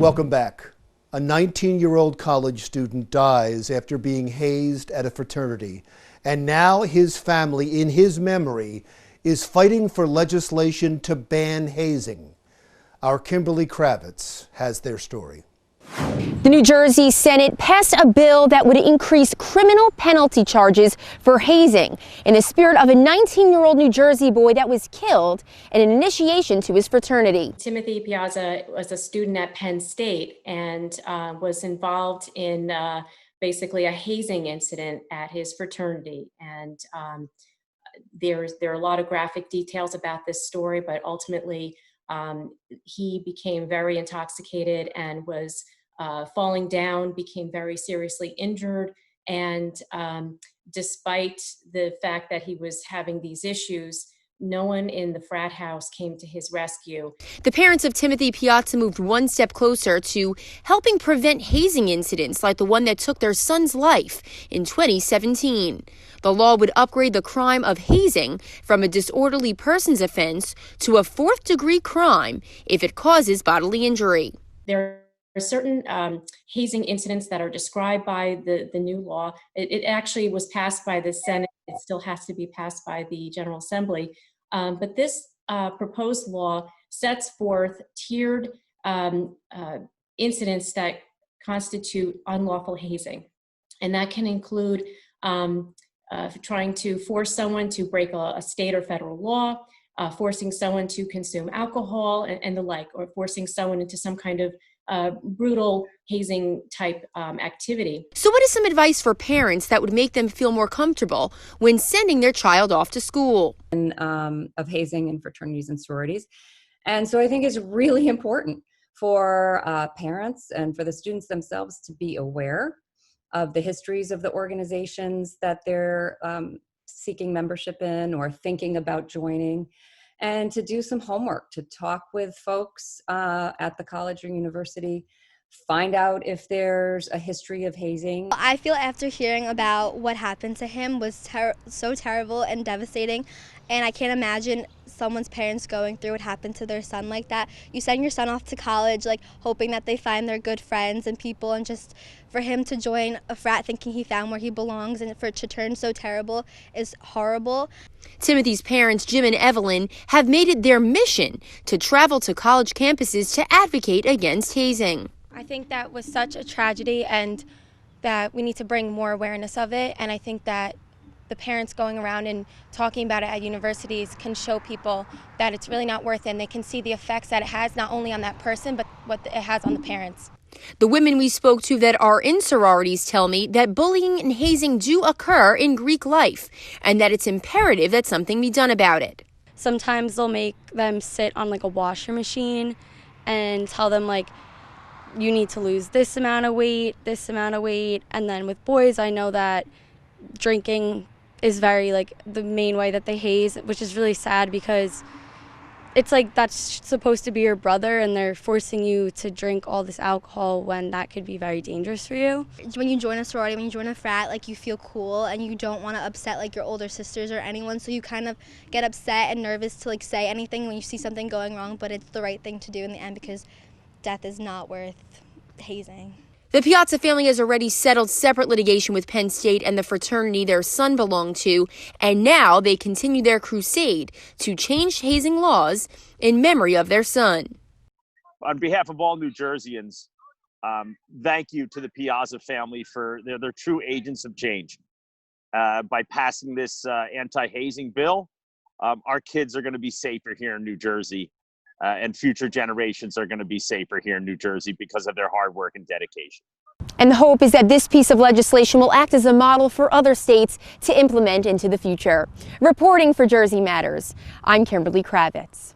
Welcome back. A 19-year-old college student dies after being hazed at a fraternity. And now his family, in his memory, is fighting for legislation to ban hazing. Our Kimberly Kravitz has their story. The New Jersey Senate passed a bill that would increase criminal penalty charges for hazing in the spirit of a 19-year-old New Jersey boy that was killed in an initiation to his fraternity. Timothy Piazza was a student at Penn State and was involved in basically a hazing incident at his fraternity. And there are a lot of graphic details about this story, but ultimately he became very intoxicated and was falling down, became very seriously injured. And despite the fact that he was having these issues, no one in the frat house came to his rescue. The parents of Timothy Piazza moved one step closer to helping prevent hazing incidents like the one that took their son's life in 2017. The law would upgrade the crime of hazing from a disorderly persons offense to a fourth-degree crime if it causes bodily injury. There are certain hazing incidents that are described by the new law. It actually was passed by the Senate. It still has to be passed by the General Assembly. But this proposed law sets forth tiered incidents that constitute unlawful hazing. And that can include trying to force someone to break a state or federal law, forcing someone to consume alcohol and the like, or forcing someone into some kind of brutal hazing type activity. So what is some advice for parents that would make them feel more comfortable when sending their child off to school? Of hazing in fraternities and sororities. And so I think it's really important for parents and for the students themselves to be aware of the histories of the organizations that they're seeking membership in or thinking about joining, and to do some homework, to talk with folks at the college or university, find out if there's a history of hazing. I feel after hearing about what happened to him was so terrible and devastating, and I can't imagine someone's parents going through what happened to their son like that. You send your son off to college like hoping that they find their good friends and people, and just for him to join a frat thinking he found where he belongs and for it to turn so terrible is horrible. Timothy's parents, Jim and Evelyn, have made it their mission to travel to college campuses to advocate against hazing. I think that was such a tragedy and that we need to bring more awareness of it. And I think that the parents going around and talking about it at universities can show people that it's really not worth it, and they can see the effects that it has not only on that person, but what it has on the parents. The women we spoke to that are in sororities tell me that bullying and hazing do occur in Greek life, and that it's imperative that something be done about it. Sometimes they'll make them sit on like a washer machine and tell them like, you need to lose this amount of weight. And then with boys, I know that drinking is very like the main way that they haze, which is really sad because it's like that's supposed to be your brother and they're forcing you to drink all this alcohol when that could be very dangerous for you. When you join a sorority, when you join a frat, like you feel cool and you don't want to upset like your older sisters or anyone, so you kind of get upset and nervous to like say anything when you see something going wrong, but it's the right thing to do in the end because death is not worth hazing. The Piazza family has already settled separate litigation with Penn State and the fraternity their son belonged to, and now they continue their crusade to change hazing laws in memory of their son. On behalf of all New Jerseyans, thank you to the Piazza family for they're true agents of change. By passing this anti-hazing bill, our kids are going to be safer here in New Jersey. And future generations are going to be safer here in New Jersey because of their hard work and dedication. And the hope is that this piece of legislation will act as a model for other states to implement into the future. Reporting for Jersey Matters, I'm Kimberly Kravitz.